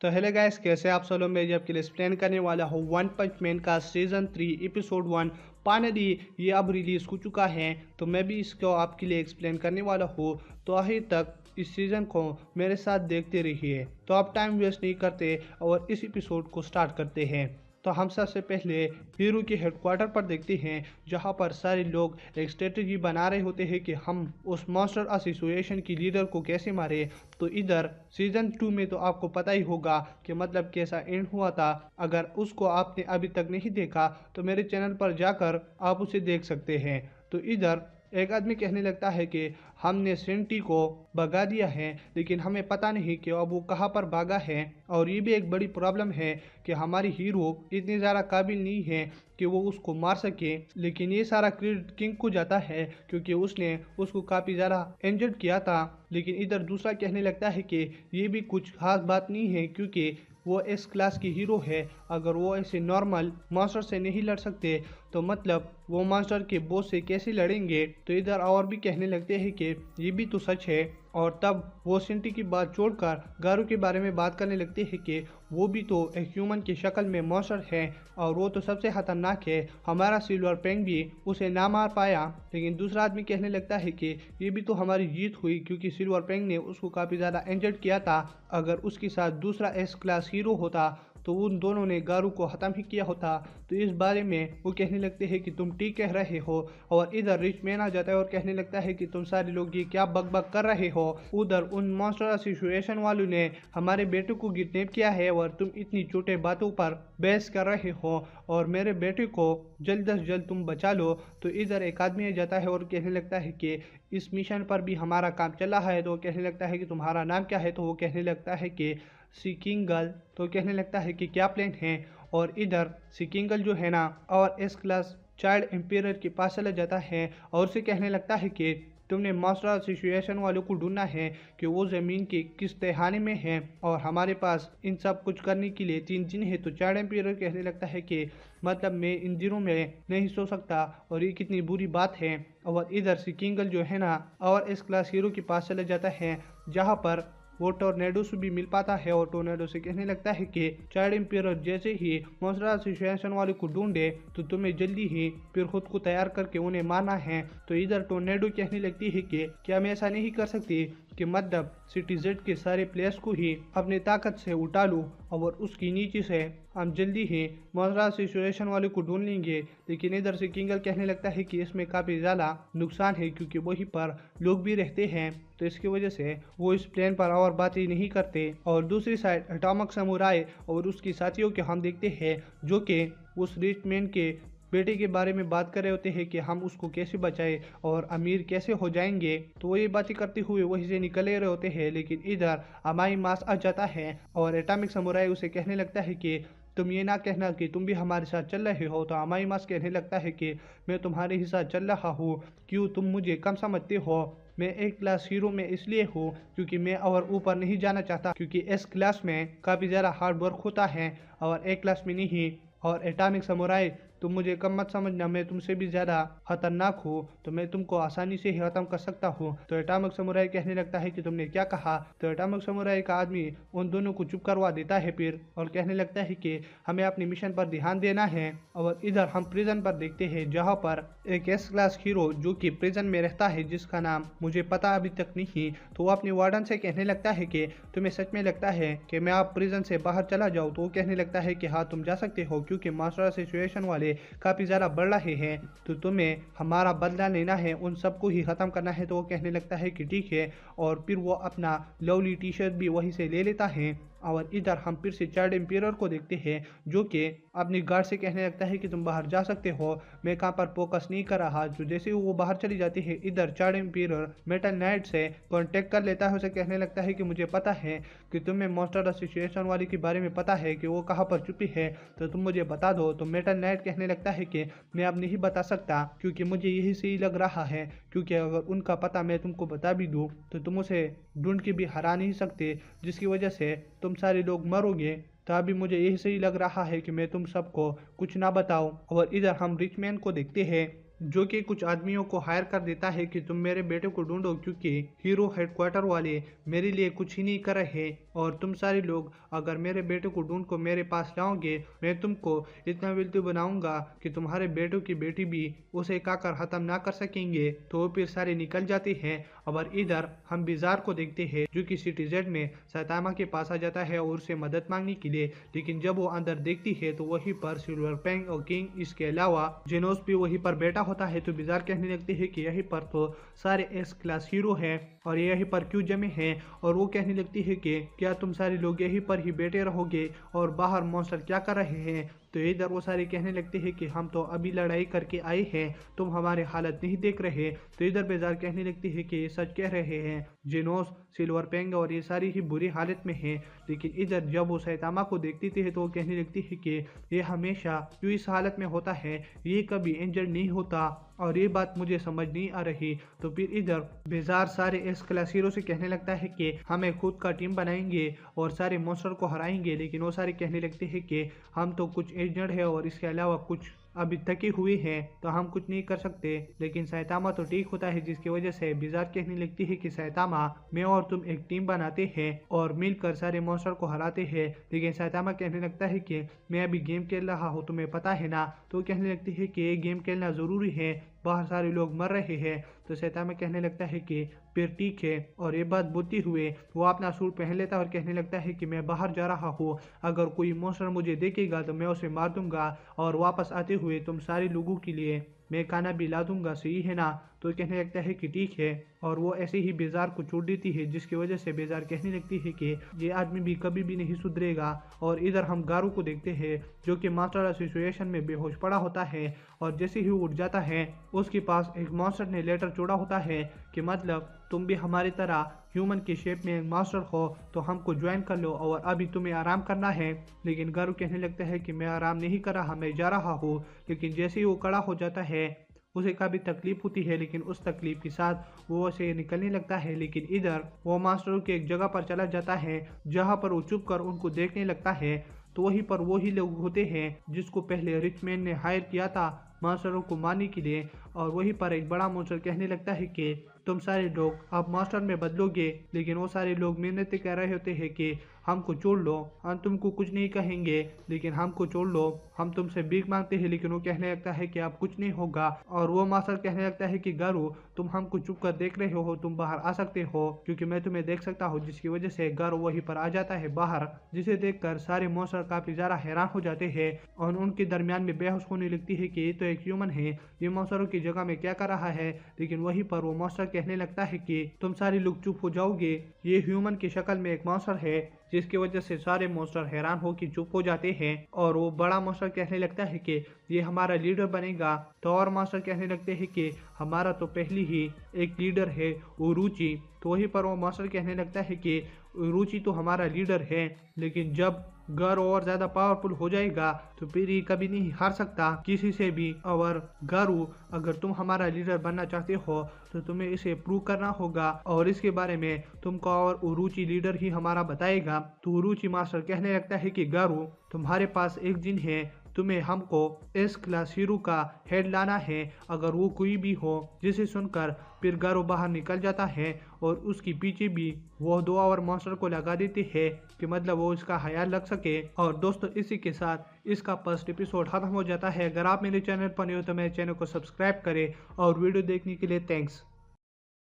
तो hello guys, कैसे आप सब लोग। मैं आपके लिए एक्सप्लेन करने वाला हूँ वन पंच मैन का सीजन 3 एपिसोड 1। फाइनली ये अब रिलीज हो चुका है, तो मैं भी इसको आपके लिए एक्सप्लेन करने वाला हूँ। तो अभी तक इस सीजन को मेरे साथ देखते रहिए। तो आप टाइम वेस्ट नहीं करते और इस एपिसोड को स्टार्ट करते हैं। तो हम सबसे पहले हीरो के हेडक्वार्टर पर देखते हैं, जहां पर सारे लोग एक स्ट्रेटजी बना रहे होते हैं कि हम उस मॉन्स्टर एसोसिएशन की लीडर को कैसे मारे। तो इधर सीजन 2 में तो आपको पता ही होगा कि मतलब कैसा एंड हुआ था। अगर उसको आपने अभी तक नहीं देखा तो मेरे चैनल पर जाकर आप उसे देख सकते हैं। तो इधर एक आदमी कहने लगता है कि हमने सेंटी को भगा दिया है, लेकिन हमें पता नहीं कि अब वो कहाँ पर भागा है। और ये भी एक बड़ी प्रॉब्लम है कि हमारी हीरो इतनी ज़्यादा काबिल नहीं है कि वो उसको मार सके। लेकिन ये सारा क्रेडिट किंग को जाता है, क्योंकि उसने उसको काफ़ी ज़्यादा इंजर्ड किया था। लेकिन इधर दूसरा कहने लगता है कि ये भी कुछ खास बात नहीं है, क्योंकि वो एस क्लास की हीरो है। अगर वो ऐसे नॉर्मल मॉन्स्टर से नहीं लड़ सकते तो मतलब वो मॉन्स्टर के बॉस से कैसे लड़ेंगे। तो इधर और भी कहने लगते हैं कि ये भी तो सच है। और तब वो सेंटी की बात छोड़कर गारू के बारे में बात करने लगते हैं कि वो भी तो एक ह्यूमन की शक्ल में मॉन्स्टर है और वो तो सबसे खतरनाक है। हमारा सिल्वर पेंग भी उसे ना मार पाया। लेकिन दूसरा आदमी कहने लगता है कि ये भी तो हमारी जीत हुई, क्योंकि सिल्वर पेंग ने उसको काफ़ी ज़्यादा इंजर्ड किया था। अगर उसके साथ दूसरा एस क्लास हीरो होता तो उन दोनों ने गारू को ख़त्म ही किया होता। तो इस बारे में वो कहने लगते हैं कि तुम ठीक कह रहे हो। और इधर रिच मैन आ जाता है और कहने लगता है कि तुम सारे लोग ये क्या बक बक कर रहे हो। उधर उन मॉन्स्टर एसोसिएशन वालों ने हमारे बेटे को किडनैप किया है और तुम इतनी छोटे बातों पर बहस कर रहे हो और मेरे बेटे को जल्द से जल्द तुम बचा लो। तो इधर एक आदमी आ जाता है और कहने लगता है कि इस मिशन पर भी हमारा काम चल रहा है। तो कहने लगता है कि तुम्हारा नाम क्या है। तो वो कहने लगता है कि सिकिंगल। तो कहने लगता है कि क्या प्लान है। और इधर सिकिंगल जो है ना और एस क्लास चाइल्ड एम्पायर के पास चला जाता है और उसे कहने लगता है कि तुमने मॉन्स्टर एसोसिएशन वालों को ढूंढना है कि वो ज़मीन के किस तहखाने में है और हमारे पास इन सब कुछ करने के लिए 3 दिन है। तो चाइल्ड एम्पायर कहने लगता है कि मतलब मैं इन दिनों में नहीं सो सकता और ये कितनी बुरी बात है। और इधर सिकिंगल जो है ना और एस क्लास हीरो के पास चला जाता है, जहाँ पर वो टोर्नेडो से भी मिल पाता है और टोर्नेडो से कहने लगता है कि चाइल्ड एम्पायर जैसे ही मॉन्स्टर एसोसिएशन वाले को ढूंढे तो तुम्हें जल्दी ही फिर खुद को तैयार करके उन्हें मारना है। तो इधर टोर्नेडो कहने लगती है कि क्या मैं ऐसा नहीं कर सकती कि मतलब सिटी जेड के सारे प्लेयर्स को ही अपनी ताकत से उठा लूँ और उसकी नीचे से हम जल्दी ही मॉन्स्टर एसोसिएशन वाले को ढूंढ लेंगे। लेकिन इधर से किंगल कहने लगता है कि इसमें काफ़ी ज़्यादा नुकसान है, क्योंकि वहीं पर लोग भी रहते हैं। तो इसकी वजह से वो इस प्लान पर और बातें नहीं करते। और दूसरी साइड एटॉमिक समुराई और उसकी साथियों के हम देखते हैं, जो कि उस रिच मैन के बेटे के बारे में बात कर रहे होते हैं कि हम उसको कैसे बचाए और अमीर कैसे हो जाएंगे। तो वो ये बातें करते हुए वहीं से निकल रहे होते हैं। लेकिन इधर अमाई मास आ जाता है और एटॉमिक समुराई उसे कहने लगता है कि तुम ये ना कहना कि तुम भी हमारे साथ चल रहे हो। तो अमाई मास कहने लगता है कि मैं तुम्हारे ही साथ चल रहा हूँ, क्यों तुम मुझे कम समझते हो। मैं एक क्लास हीरो में इसलिए हूँ क्योंकि मैं और ऊपर नहीं जाना चाहता, क्योंकि एस क्लास में काफ़ी ज़्यादा हार्ड वर्क होता है और ए क्लास में नहीं। और एटॉमिक समुराई तुम मुझे कम मत समझना, मैं तुमसे भी ज़्यादा खतरनाक हूँ, तो मैं तुमको आसानी से ही खत्म कर सकता हूँ। तो एटॉमिक समुराई कहने लगता है कि तुमने क्या कहा। तो एटॉमिक समुराई का आदमी उन दोनों को चुप करवा देता है फिर और कहने लगता है कि हमें अपने मिशन पर ध्यान देना है। और इधर हम प्रिजन पर देखते हैं, जहाँ पर एक एस क्लास हीरो जो कि प्रिजन में रहता है, जिसका नाम मुझे पता अभी तक नहीं। तो वो अपने वार्डन से कहने लगता है कि तुम्हें सच में लगता है कि मैं आप प्रिजन से बाहर चला जाऊँ। तो वो कहने लगता है कि हाँ तुम जा सकते हो, क्योंकि मास्टर एसोसिएशन वाले काफ़ी ज़्यादा बढ़ रहे हैं, तो तुम्हें हमारा बदला लेना है, उन सबको ही ख़त्म करना है। तो वो कहने लगता है कि ठीक है। और फिर वो अपना लवली टी शर्ट भी वहीं से ले लेता है। और इधर हम फिर से चाइल्ड एम्पायर को देखते हैं, जो कि अपनी गार्ड से कहने लगता है कि तुम बाहर जा सकते हो, मैं कहाँ पर फोकस नहीं कर रहा। जो जैसे वो बाहर चली जाती है, इधर चाइल्ड एम्पायर मेटल नाइट से कांटेक्ट कर लेता है। उसे कहने लगता है कि मुझे पता है कि तुम्हें मॉन्स्टर एसोसिएशन वाले के बारे में पता है कि वो कहाँ पर छुपी है, तो तुम मुझे बता दो। तो मेटल नाइट कहने लगता है कि मैं अब नहीं बता सकता, क्योंकि मुझे यही सही लग रहा है, क्योंकि अगर उनका पता मैं तुमको बता भी दूँ तो तुम उसे ढूंढ के भी हरा नहीं सकते, जिसकी वजह से तुम सारे लोग मरोगे। तो अभी मुझे यही सही लग रहा है कि मैं तुम सबको कुछ ना बताऊं। और इधर हम रिच मैन को देखते हैं, जो कि कुछ आदमियों को हायर कर देता है कि तुम मेरे बेटे को ढूंढो, क्योंकि हीरो हेडक्वार्टर वाले मेरे लिए कुछ ही नहीं कर रहे और तुम सारे लोग अगर मेरे बेटे को ढूंढ को मेरे पास लाओगे, मैं तुमको इतना बिल्तु बनाऊंगा कि तुम्हारे बेटों की बेटी भी उसे खाकर खत्म ना कर सकेंगे। तो वो फिर सारे निकल जाते हैं। और इधर हम बिजार को देखते हैं जो कि सिटी जेड में सैतामा के पास आ जाता है और उसे मदद मांगने के लिए। लेकिन जब वो अंदर देखती है तो वहीं पर सिल्वर पैंग और किंग, इसके अलावा जेनोस भी वहीं पर बैठा होता है। तो बिजार कहने लगते हैं कि यहीं पर तो सारे एस क्लास हीरो हैं और यहीं पर क्यों जमे हैं। और वो कहने लगती है कि क्या तुम सारे लोग यहीं पर ही बैठे रहोगे और बाहर मॉन्स्टर क्या कर रहे हैं। तो इधर वो सारे कहने लगते हैं कि हम तो अभी लड़ाई करके आए हैं, तुम हमारे हालत नहीं देख रहे। तो इधर बेजार कहने लगती है कि ये सच कह रहे हैं, जेनोस, सिल्वर पैंग और ये सारी ही बुरी हालत में हैं। लेकिन इधर जब वो सैतामा को देखती है तो वो कहने लगती है कि ये हमेशा क्यों इस हालत में होता है, ये कभी इंजर्ड नहीं होता और ये बात मुझे समझ नहीं आ रही। तो फिर इधर बेजार सारे एस क्लास हीरो से कहने लगता है कि हमें खुद का टीम बनाएंगे और सारे मॉन्स्टर को हराएंगे। लेकिन वो सारे कहने लगते हैं कि हम तो कुछ इंजर्ड है और इसके अलावा कुछ अभी थके हुए हैं, तो हम कुछ नहीं कर सकते। लेकिन सैतामा तो ठीक होता है, जिसकी वजह से बिजार कहने लगती है कि सैतामा, मैं और तुम एक टीम बनाते हैं और मिलकर सारे मॉन्स्टर को हराते हैं। लेकिन सैतामा कहने लगता है कि मैं अभी गेम खेल रहा हूँ, तुम्हें पता है ना। तो कहने लगती है कि ये गेम खेलना जरूरी है, बाहर सारे लोग मर रहे हैं। तो सैतामा कहने लगता है कि फिर ठीक है। और ये बात बोलते हुए वो अपना सूट पहन लेता है और कहने लगता है कि मैं बाहर जा रहा हूँ, अगर कोई मॉन्स्टर मुझे देखेगा तो मैं उसे मार दूंगा और वापस आते हुए तुम सारे लोगों के लिए मैं खाना भी ला दूंगा, सही है ना। तो कहने लगता है कि ठीक है। और वो ऐसे ही बेजार को छोड़ देती है, जिसकी वजह से बेजार कहने लगती है कि ये आदमी भी कभी भी नहीं सुधरेगा। और इधर हम गारू को देखते हैं जो कि मास्टर सिचुएशन में बेहोश पड़ा होता है और जैसे ही उठ जाता है उसके पास एक मॉन्स्टर ने लेटर छोड़ा होता है कि मतलब तुम भी हमारी तरह ह्यूमन की शेप में मास्टर हो तो हमको ज्वाइन कर लो और अभी तुम्हें आराम करना है। लेकिन गारू कहने लगता है कि मैं आराम नहीं कर रहा, मैं जा रहा हूँ। लेकिन जैसे ही वो खड़ा हो जाता है उसे काफ़ी तकलीफ होती है, लेकिन उस तकलीफ के साथ वो उसे निकलने लगता है। लेकिन इधर वो मास्टरों की एक जगह पर चला जाता है जहाँ पर वो चुप कर उनको देखने लगता है। तो वहीं पर वही लोग होते हैं जिसको पहले रिचमैन ने हायर किया था मास्टरों को मारने के लिए। और वहीं पर एक बड़ा मास्टर कहने लगता है कि तुम सारे लोग अब मास्टर में बदलोगे। लेकिन वो सारे लोग मेहनत कर रहे होते हैं कि हमको छोड़ लो, हम तुमको कुछ नहीं कहेंगे, लेकिन हमको छोड़ लो, हम तुमसे भीख मांगते हैं। लेकिन वो कहने लगता है कि अब कुछ नहीं होगा। और वो मास्टर कहने लगता है कि गारू, तुम हमको चुप कर देख रहे हो, तुम बाहर आ सकते हो क्योंकि मैं तुम्हें देख सकता हूँ। जिसकी वजह से गारू वहीं पर आ जाता है बाहर, जिसे देखकर सारे मॉन्स्टर काफी ज्यादा हैरान हो जाते हैं और उनके दरमियान में बेहोश होने लगती है कि ये तो एक ह्यूमन है, ये मॉन्स्टरों की जगह में क्या कर रहा है। लेकिन वहीं पर वो मॉन्स्टर कहने लगता है कि तुम सारे लोग चुप हो जाओगे, ये ह्यूमन की शक्ल में एक मॉन्स्टर है। जिसकी वजह से सारे मॉन्स्टर हैरान होकर चुप हो जाते हैं। और वो बड़ा मॉन्स्टर कहने लगता है कि ये हमारा लीडर बनेगा। तो और मॉन्स्टर कहने लगते हैं कि हमारा तो पहले ही एक लीडर है उरुची। तो वहीं पर वो मॉन्स्टर कहने लगता है कि उरुची तो हमारा लीडर है, लेकिन जब गारो और ज्यादा पावरफुल हो जाएगा तो फिर ये कभी नहीं हार सकता किसी से भी। और गारू, अगर तुम हमारा लीडर बनना चाहते हो तो तुम्हें इसे प्रूव करना होगा और इसके बारे में तुमको और उरुची लीडर ही हमारा बताएगा। तो उरुची मास्टर कहने लगता है कि गारू, तुम्हारे पास एक दिन है, तुम्हें हमको एस क्लास हीरो का हेड लाना है, अगर वो कोई भी हो। जिसे सुनकर फिर गारो बाहर निकल जाता है और उसके पीछे भी वो 2 और मॉन्स्टर को लगा देते हैं कि मतलब वो इसका ख्याल रख सके। और दोस्तों, इसी के साथ इसका फर्स्ट एपिसोड खत्म हो जाता है। अगर आप मेरे चैनल पर नहीं हो तो मेरे चैनल को सब्सक्राइब करें और वीडियो देखने के लिए थैंक्स।